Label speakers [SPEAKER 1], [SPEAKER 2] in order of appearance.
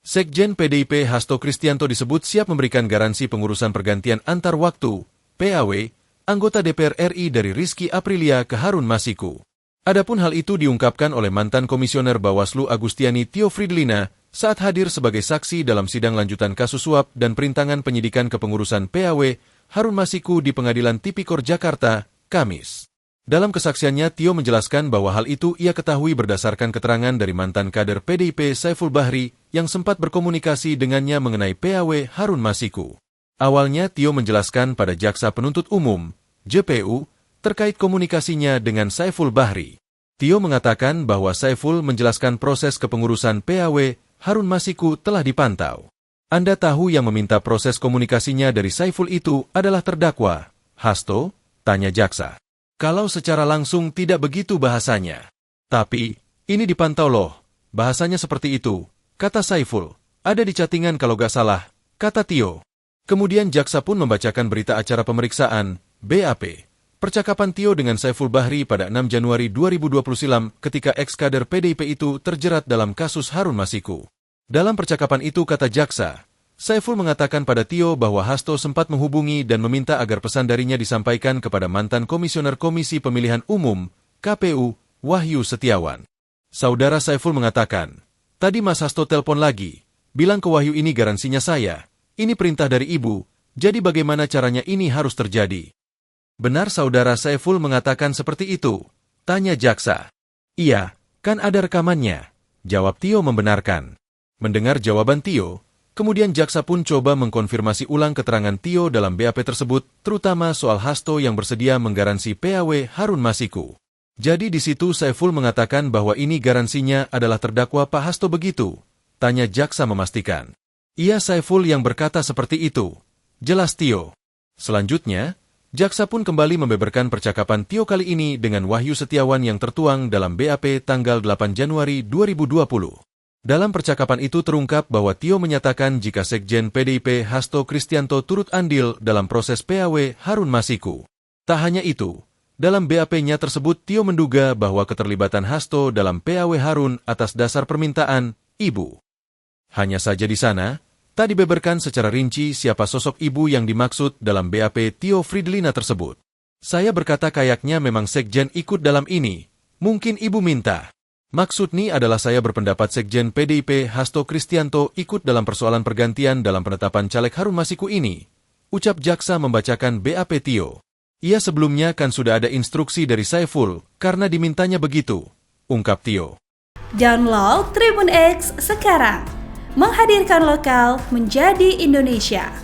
[SPEAKER 1] Sekjen PDIP Hasto Kristianto disebut siap memberikan garansi pengurusan pergantian antar waktu, PAW, anggota DPR RI dari Rizky Aprilia ke Harun Masiku. Adapun hal itu diungkapkan oleh mantan Komisioner Bawaslu Agustiani Tio Fridlina saat hadir sebagai saksi dalam sidang lanjutan kasus suap dan perintangan penyidikan kepengurusan PAW Harun Masiku di Pengadilan Tipikor Jakarta, Kamis. Dalam kesaksiannya, Tio menjelaskan bahwa hal itu ia ketahui berdasarkan keterangan dari mantan kader PDIP Saiful Bahri yang sempat berkomunikasi dengannya mengenai PAW Harun Masiku. Awalnya, Tio menjelaskan pada Jaksa Penuntut Umum, JPU, terkait komunikasinya dengan Saiful Bahri. Tio mengatakan bahwa Saiful menjelaskan proses kepengurusan PAW Harun Masiku telah dipantau. Anda tahu yang meminta proses komunikasinya dari Saiful itu adalah terdakwa, Hasto? Tanya jaksa. Kalau secara langsung tidak begitu bahasanya. Tapi, ini dipantau loh, bahasanya seperti itu, kata Saiful. Ada di chattingan kalau gak salah, kata Tio. Kemudian jaksa pun membacakan berita acara pemeriksaan, BAP. Percakapan Tio dengan Saiful Bahri pada 6 Januari 2020 silam ketika ex-kader PDIP itu terjerat dalam kasus Harun Masiku. Dalam percakapan itu kata jaksa, Saiful mengatakan pada Tio bahwa Hasto sempat menghubungi dan meminta agar pesan darinya disampaikan kepada mantan Komisioner Komisi Pemilihan Umum, KPU, Wahyu Setiawan. Saudara Saiful mengatakan, tadi Mas Hasto telpon lagi, bilang ke Wahyu ini garansinya saya, ini perintah dari ibu, jadi bagaimana caranya ini harus terjadi? Benar saudara Saiful mengatakan seperti itu? Tanya jaksa. Iya, kan ada rekamannya, jawab Tio membenarkan. Mendengar jawaban Tio, kemudian jaksa pun coba mengkonfirmasi ulang keterangan Tio dalam BAP tersebut, terutama soal Hasto yang bersedia menggaransi PAW Harun Masiku. Jadi di situ Saiful mengatakan bahwa ini garansinya adalah terdakwa Pak Hasto begitu? Tanya jaksa memastikan. Iya Saiful yang berkata seperti itu. Jelas Tio. Selanjutnya, jaksa pun kembali membeberkan percakapan Tio kali ini dengan Wahyu Setiawan yang tertuang dalam BAP tanggal 8 Januari 2020. Dalam percakapan itu terungkap bahwa Tio menyatakan jika Sekjen PDIP Hasto Kristianto turut andil dalam proses PAW Harun Masiku. Tak hanya itu, dalam BAP-nya tersebut Tio menduga bahwa keterlibatan Hasto dalam PAW Harun atas dasar permintaan ibu. Hanya saja di sana, tak dibeberkan secara rinci siapa sosok ibu yang dimaksud dalam BAP Tio Fridlina tersebut. Saya berkata kayaknya memang Sekjen ikut dalam ini, mungkin ibu minta. Maksud ini adalah saya berpendapat Sekjen PDIP Hasto Kristianto ikut dalam persoalan pergantian dalam penetapan caleg Harun Masiku ini. Ucap jaksa membacakan BAP Tio. Ia sebelumnya kan sudah ada instruksi dari Saiful, karena dimintanya begitu, ungkap Tio.
[SPEAKER 2] Download Tribun X sekarang, menghadirkan lokal menjadi Indonesia.